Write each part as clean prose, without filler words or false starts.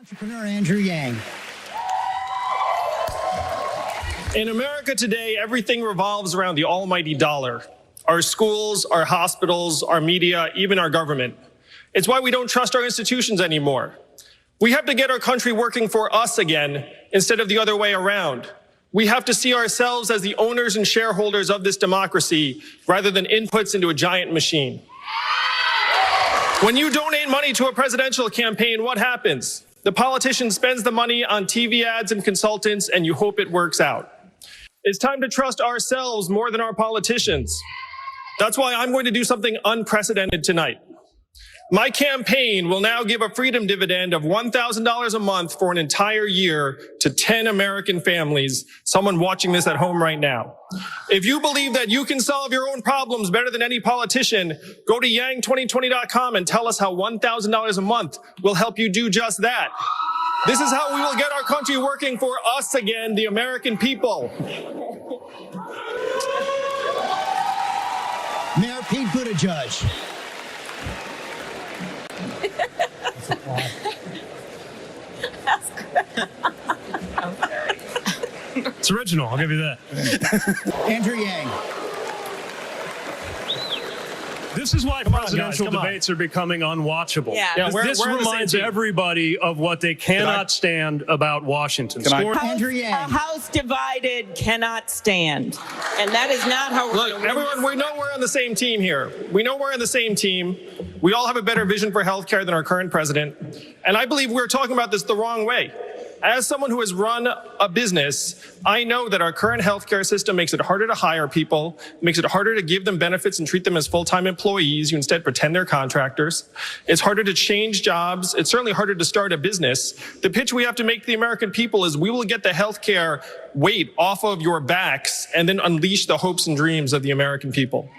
Entrepreneur Andrew Yang. In America today, everything revolves around the almighty dollar. Our schools, our hospitals, our media, even our government. It's why we don't trust our institutions anymore. We have to get our country working for us again instead of the other way around. We have to see ourselves as the owners and shareholders of this democracy rather than inputs into a giant machine. When you donate money to a presidential campaign, what happens? The politician spends the money on TV ads and consultants, and you hope it works out. It's time to trust ourselves more than our politicians. That's why I'm going to do something unprecedented tonight. My campaign will now give a freedom dividend of $1,000 a month for an entire year to 10 American families, someone watching this at home right now. If you believe that you can solve your own problems better than any politician, go to yang2020.com and tell us how $1,000 a month will help you do just that. This is how we will get our country working for us again, the American people. Mayor Pete Buttigieg. That's good. I'm sorry. It's original, I'll give you that. Andrew Yang. This is why presidential debates are becoming unwatchable. Yeah. This reminds everybody of what they cannot stand about Washington. Andrew Yang. A house divided cannot stand. And that is not how we're Look, going to everyone, we know we're on the same team here. We know we're on the same team. We all have a better vision for healthcare than our current president. And I believe we're talking about this the wrong way. As someone who has run a business, I know that our current healthcare system makes it harder to hire people, makes it harder to give them benefits and treat them as full-time employees. You instead pretend they're contractors. It's harder to change jobs. It's certainly harder to start a business. The pitch we have to make to the American people is we will get the healthcare weight off of your backs and then unleash the hopes and dreams of the American people.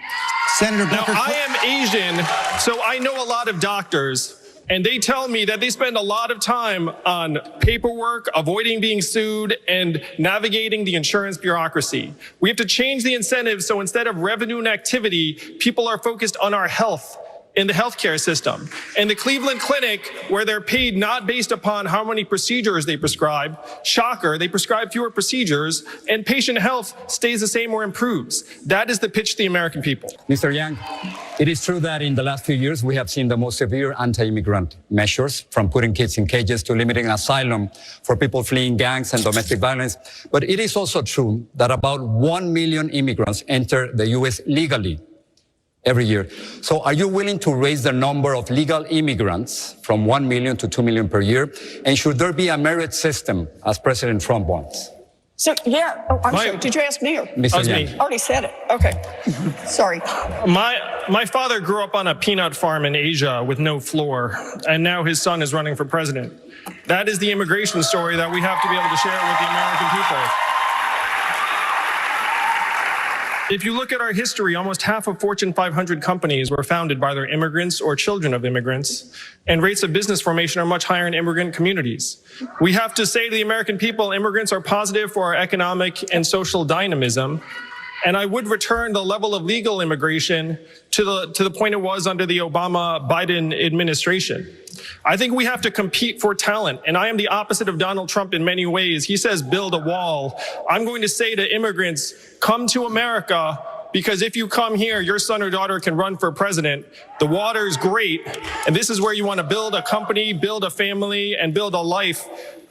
Senator Now, Booker. I am Asian, so I know a lot of doctors. And they tell me that they spend a lot of time on paperwork, avoiding being sued, and navigating the insurance bureaucracy. We have to change the incentives so instead of revenue and activity, people are focused on our health in the healthcare system. In the Cleveland Clinic, where they're paid not based upon how many procedures they prescribe, shocker, they prescribe fewer procedures, and patient health stays the same or improves. That is the pitch to the American people. Mr. Yang, it is true that in the last few years, we have seen the most severe anti-immigrant measures, from putting kids in cages to limiting asylum for people fleeing gangs and domestic violence. But it is also true that about 1 million immigrants enter the U.S. legally every year. So are you willing to raise the number of legal immigrants from 1 million to 2 million per year? And should there be a merit system, as President Trump wants? So, yeah, I'm sorry, did you ask me or? Mr. Yang. I already said it. Okay. Sorry. My father grew up on a peanut farm in Asia with no floor, and now his son is running for president. That is the immigration story that we have to be able to share with the American people. If you look at our history, almost half of Fortune 500 companies were founded by either immigrants or children of immigrants, and rates of business formation are much higher in immigrant communities. We have to say to the American people, immigrants are positive for our economic and social dynamism, and I would return the level of legal immigration to the point it was under the Obama-Biden administration. I think we have to compete for talent, and I am the opposite of Donald Trump in many ways. He says build a wall. I'm going to say to immigrants, come to America, because if you come here, your son or daughter can run for president. The water is great, and this is where you want to build a company, build a family, and build a life.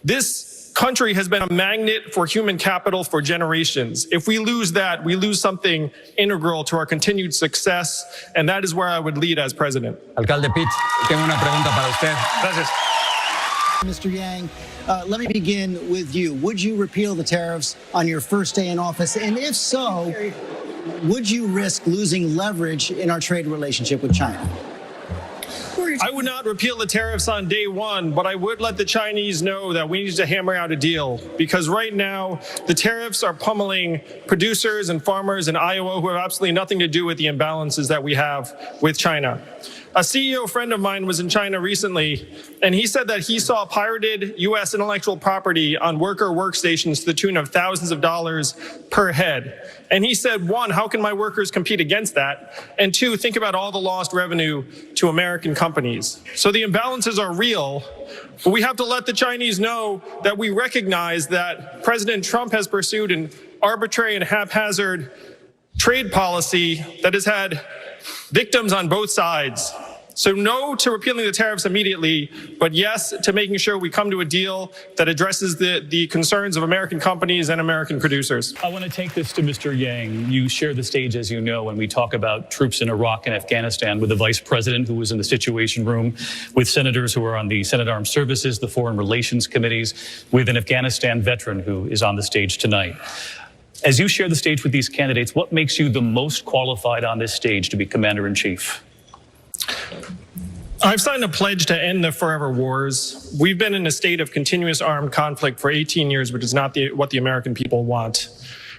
This country has been a magnet for human capital for generations. If we lose that, we lose something integral to our continued success, and that is where I would lead as president. Alcalde Pitt, tengo una pregunta para usted. Gracias. Mr. Yang, let me begin with you. Would you repeal the tariffs on your first day in office? And if so, would you risk losing leverage in our trade relationship with China? I would not repeal the tariffs on day one, but I would let the Chinese know that we need to hammer out a deal, because right now the tariffs are pummeling producers and farmers in Iowa who have absolutely nothing to do with the imbalances that we have with China. A CEO friend of mine was in China recently, and he said that he saw pirated U.S. intellectual property on worker workstations to the tune of thousands of dollars per head. And he said, one, how can my workers compete against that? And two, think about all the lost revenue to American companies. So the imbalances are real, but we have to let the Chinese know that we recognize that President Trump has pursued an arbitrary and haphazard trade policy that has had victims on both sides. So no to repealing the tariffs immediately, but yes to making sure we come to a deal that addresses the concerns of American companies and American producers. I want to take this to Mr. Yang. You share the stage, as you know, when we talk about troops in Iraq and Afghanistan with the vice president who was in the Situation Room, with senators who are on the Senate Armed Services, the Foreign Relations Committees, with an Afghanistan veteran who is on the stage tonight. As you share the stage with these candidates, what makes you the most qualified on this stage to be commander-in-chief? I've signed a pledge to end the forever wars. We've been in a state of continuous armed conflict for 18 years, which is not what the American people want.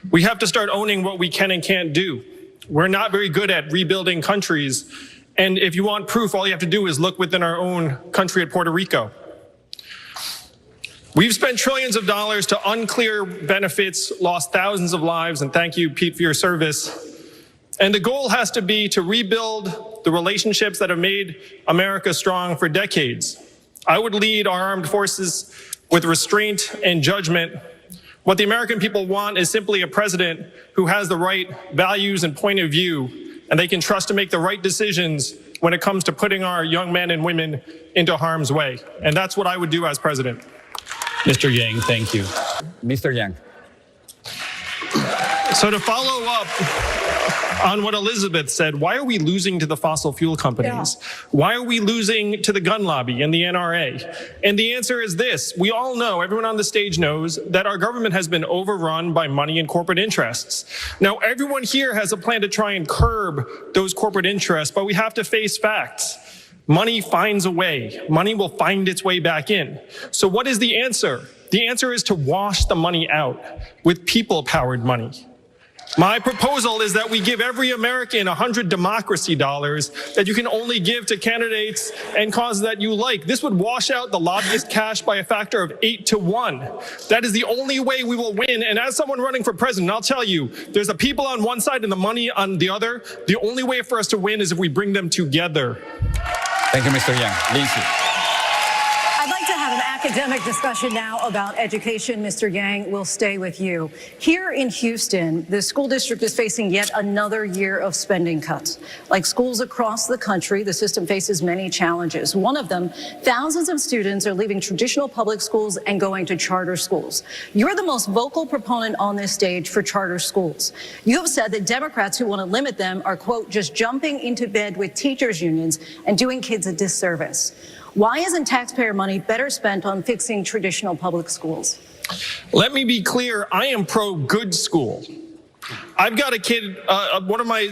We have to start owning what we can and can't do. We're not very good at rebuilding countries. And if you want proof, all you have to do is look within our own country at Puerto Rico. We've spent trillions of dollars to unclear benefits, lost thousands of lives, and thank you, Pete, for your service. And the goal has to be to rebuild the relationships that have made America strong for decades. I would lead our armed forces with restraint and judgment. What the American people want is simply a president who has the right values and point of view, and they can trust to make the right decisions when it comes to putting our young men and women into harm's way. And that's what I would do as president. Mr. Yang, thank you. Mr. Yang. So to follow up on what Elizabeth said, why are we losing to the fossil fuel companies? Yeah. Why are we losing to the gun lobby and the NRA? And the answer is this. We all know, everyone on the stage knows, that our government has been overrun by money and corporate interests. Now, everyone here has a plan to try and curb those corporate interests, but we have to face facts. Money finds a way. Money will find its way back in. So what is the answer? The answer is to wash the money out with people-powered money. My proposal is that we give every American 100 democracy dollars that you can only give to candidates and causes that you like. This would wash out the lobbyist cash by a factor of 8 to 1. That is the only way we will win. And as someone running for president, I'll tell you, there's the people on one side and the money on the other. The only way for us to win is if we bring them together. Thank you, Mr. Yang. Lindsay. I'd like to have an academic discussion now about education. Mr. Yang, we'll stay with you. Here in Houston, the school district is facing yet another year of spending cuts. Like schools across the country, the system faces many challenges. One of them, thousands of students are leaving traditional public schools and going to charter schools. You're the most vocal proponent on this stage for charter schools. You have said that Democrats who want to limit them are, quote, just jumping into bed with teachers' unions and doing kids a disservice. Why isn't taxpayer money better spent on fixing traditional public schools? Let me be clear, I am pro-good school. I've got a kid, one of my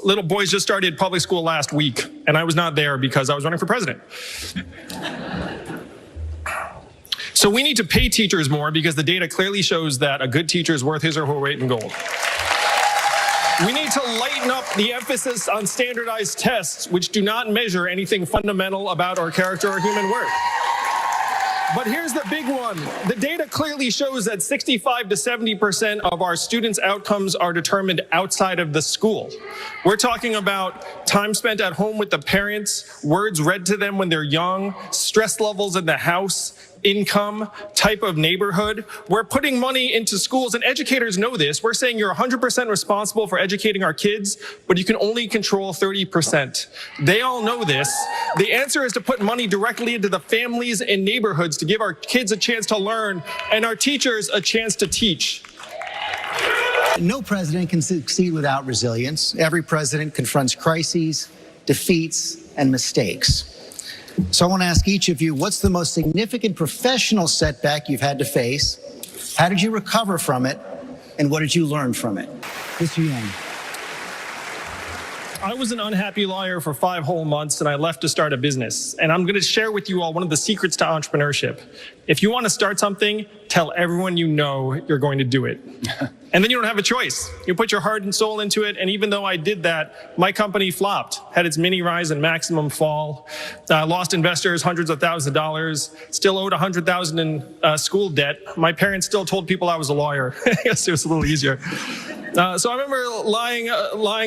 little boys just started public school last week, and I was not there because I was running for president. So we need to pay teachers more because the data clearly shows that a good teacher is worth his or her weight in gold. We need to lighten up the emphasis on standardized tests, which do not measure anything fundamental about our character or human worth. But here's the big one. The data clearly shows that 65 to 70% of our students' outcomes are determined outside of the school. We're talking about time spent at home with the parents, words read to them when they're young, stress levels in the house, income, type of neighborhood. We're putting money into schools, and educators know this. We're saying you're 100% responsible for educating our kids, but you can only control 30%. They all know this. The answer is to put money directly into the families and neighborhoods to give our kids a chance to learn and our teachers a chance to teach. No president can succeed without resilience. Every president confronts crises, defeats, and mistakes. So I want to ask each of you, what's the most significant professional setback you've had to face? How did you recover from it? And what did you learn from it? Mr. Yang. I was an unhappy lawyer for 5 whole months, and I left to start a business. And I'm going to share with you all one of the secrets to entrepreneurship. If you want to start something, tell everyone you know you're going to do it. And then you don't have a choice. You put your heart and soul into it, and even though I did that, my company flopped, had its mini rise and maximum fall, lost investors hundreds of thousands of dollars, still owed $100,000 in school debt. My parents still told people I was a lawyer. I guess it was a little easier. So I remember lying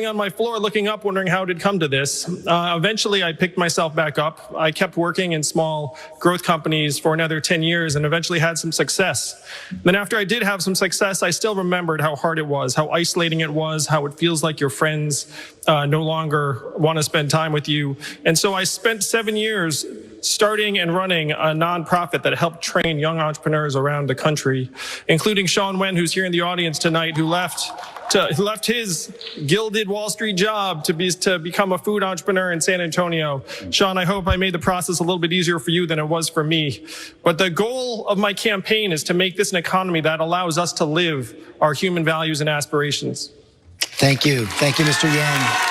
on my floor, looking up, wondering how it had come to this. Eventually, I picked myself back up. I kept working in small growth companies for another 10 years and eventually had some success. Then after I did have some success, I still remembered how hard it was, how isolating it was, how it feels like your friends no longer want to spend time with you. And so I spent 7 years starting and running a nonprofit that helped train young entrepreneurs around the country, including Sean Wen, who's here in the audience tonight, who left his gilded Wall Street job to become a food entrepreneur in San Antonio. Sean, I hope I made the process a little bit easier for you than it was for me. But the goal of my campaign is to make this an economy that allows us to live our human values and aspirations. Thank you. Thank you, Mr. Yang.